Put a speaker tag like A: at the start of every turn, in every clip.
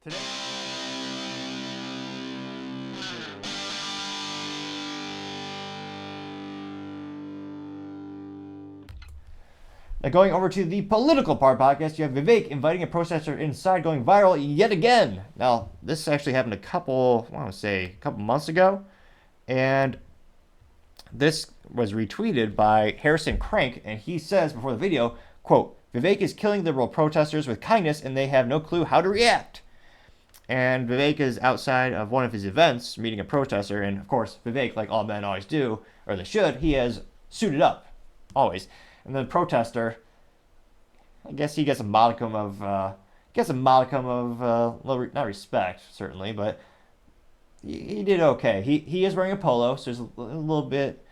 A: Today. Now going over to the political part podcast, you have Vivek inviting a protester inside going viral yet again. Now, this actually happened a couple months ago. And this was retweeted by Harrison Crank, and he says before the video, quote, Vivek is killing liberal protesters with kindness and they have no clue how to react. And Vivek is outside of one of his events meeting a protester, and of course, Vivek, like all men always do, or they should, he has suited up, always. And the protester, I guess he gets a modicum of, not respect, certainly, but he did okay. He is wearing a polo, so there's a little bit,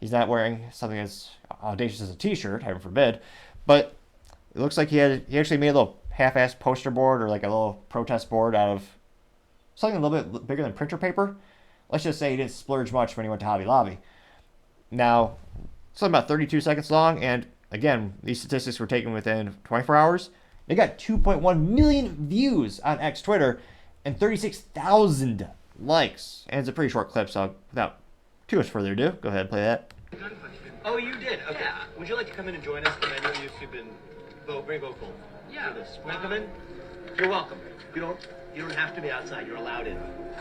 A: he's not wearing something as audacious as a t-shirt, heaven forbid, but it looks like he actually made a little half-assed poster board or like a little protest board out of something a little bit bigger than printer paper. Let's just say he didn't splurge much when he went to Hobby Lobby. Now, it's about 32 seconds long, and again, these statistics were taken within 24 hours. They got 2.1 million views on X Twitter and 36,000 likes. And it's a pretty short clip, so without too much further ado, go ahead and play that.
B: Oh, you did? Okay. Yeah. Would you like to come in and join us? Because I know you've been very vocal. Yeah. For this. Want to come in? You're welcome. You don't have to be outside. You're allowed in.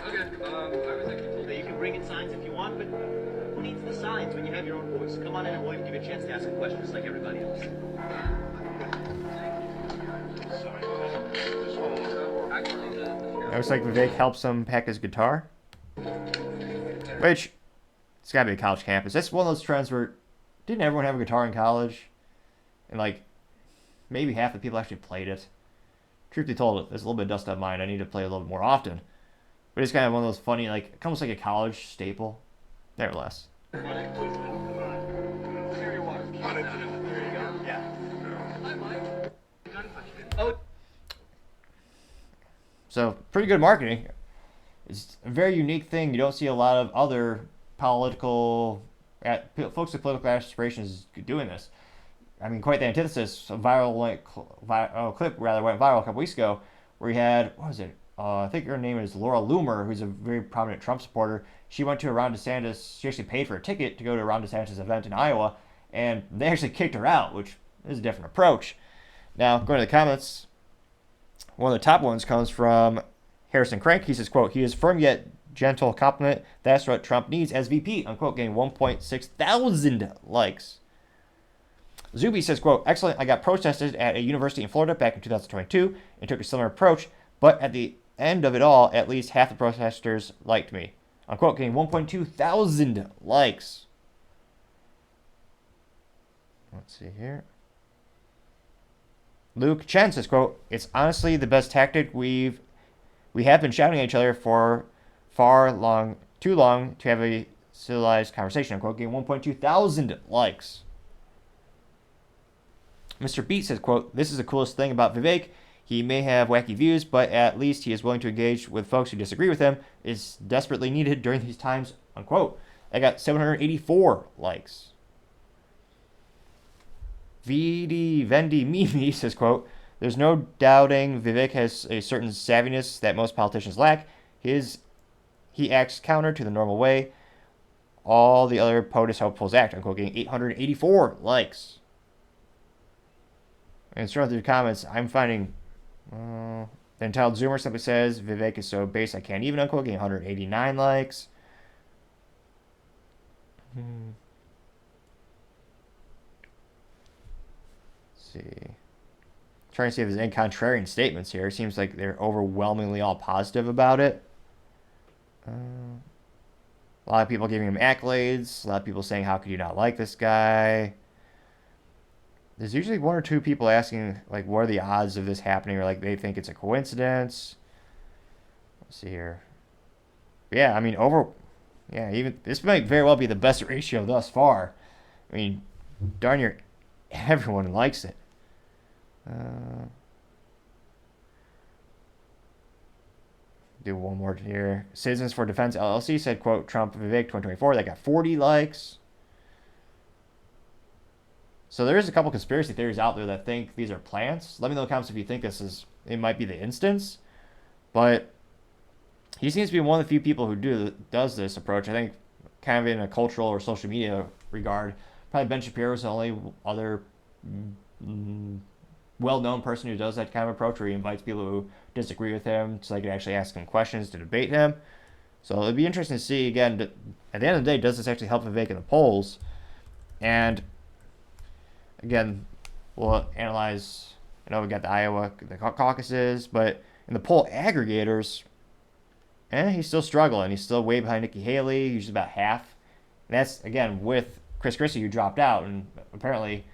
C: Okay. I was actually told
B: that you can bring in signs if you want, but who needs the signs when you have your own voice? Come on in and we'll even give you a chance to ask questions like everybody else.
A: Looks like Vivek helps him pack his guitar. Which, it's gotta be a college campus. That's one of those trends where, didn't everyone have a guitar in college? And like, maybe half the people actually played it. Truth be told, there's a little bit of dust on mine. I need to play a little bit more often. But it's kind of one of those funny, like, almost like a college staple. Nevertheless. So, pretty good marketing. It's a very unique thing. You don't see a lot of other folks with political aspirations doing this. I mean, quite the antithesis. A clip went viral a couple weeks ago where he had, what was it? I think her name is Laura Loomer, who's a very prominent Trump supporter. She went to a Ron DeSantis, she actually paid for a ticket to go to a Ron DeSantis event in Iowa, and they actually kicked her out, which is a different approach. Now, going to the comments, one of the top ones comes from Harrison Crank. He says, quote, he is firm yet gentle compliment. That's what Trump needs as VP, unquote, getting 1.6 thousand likes. Zuby says, quote, excellent. I got protested at a university in Florida back in 2022 and took a similar approach, but at the end of it all, at least half the protesters liked me. Unquote, getting 1.2 thousand likes. Let's see here. Luke Chen says, quote, it's honestly the best tactic. We have been shouting at each other for too long to have a civilized conversation. Unquote, getting 1.2 thousand likes. Mr. Beat says, quote, this is the coolest thing about Vivek. He may have wacky views, but at least he is willing to engage with folks who disagree with him. Is desperately needed during these times, unquote. I got 784 likes. Vendi Mimi says, quote, there's no doubting Vivek has a certain savviness that most politicians lack. He acts counter to the normal way all the other POTUS hopefuls act, unquote, getting 884 likes. And throughout the comments, I'm finding the entitled Zoomer simply says, Vivek is so base I can't even, unquote, getting 189 likes. Let's see. Trying to see if there's any contrarian statements here. It seems like they're overwhelmingly all positive about it. A lot of people giving him accolades. A lot of people saying, how could you not like this guy? There's usually one or two people asking, like, what are the odds of this happening? Or, like, they think it's a coincidence. Let's see here. But yeah, I mean, even this might very well be the best ratio thus far. I mean, darn near everyone likes it. Do one more here. Citizens for Defense LLC said, quote, Trump Vivek 2024. That got 40 likes. So there is a couple conspiracy theories out there that think these are plants. Let me know in the comments if you think it might be the instance. But he seems to be one of the few people who does this approach. I think kind of in a cultural or social media regard. Probably Ben Shapiro is the only other well-known person who does that kind of approach, where he invites people who disagree with him so they can actually ask him questions to debate him. So it'd be interesting to see, again, at the end of the day, does this actually help Vivek in the polls? And again, we'll analyze, we got the Iowa, the caucuses, but in the poll aggregators, he's still struggling. He's still way behind Nikki Haley. He's about half. And that's, again, with Chris Christie, who dropped out, and apparently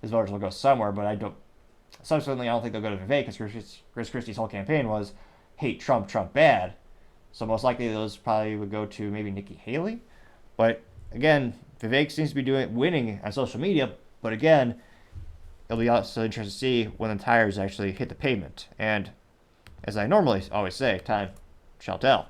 A: his voters will go somewhere, but I don't think they'll go to Vivek, because Chris Christie's whole campaign was hate Trump, Trump bad. So most likely those probably would go to maybe Nikki Haley. But again, Vivek seems to be winning on social media, but again, it'll be also interesting to see when the tires actually hit the pavement. And as I normally always say, time shall tell.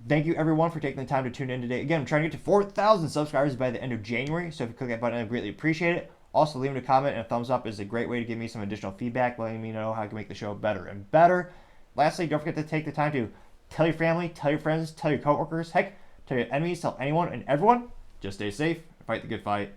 A: Thank you everyone for taking the time to tune in today. Again, I'm trying to get to 4,000 subscribers by the end of January, so if you click that button, I'd greatly appreciate it. Also, leaving a comment and a thumbs up is a great way to give me some additional feedback, letting me know how I can make the show better and better. Lastly, don't forget to take the time to tell your family, tell your friends, tell your coworkers, heck, tell your enemies, tell anyone and everyone. Just stay safe and fight the good fight.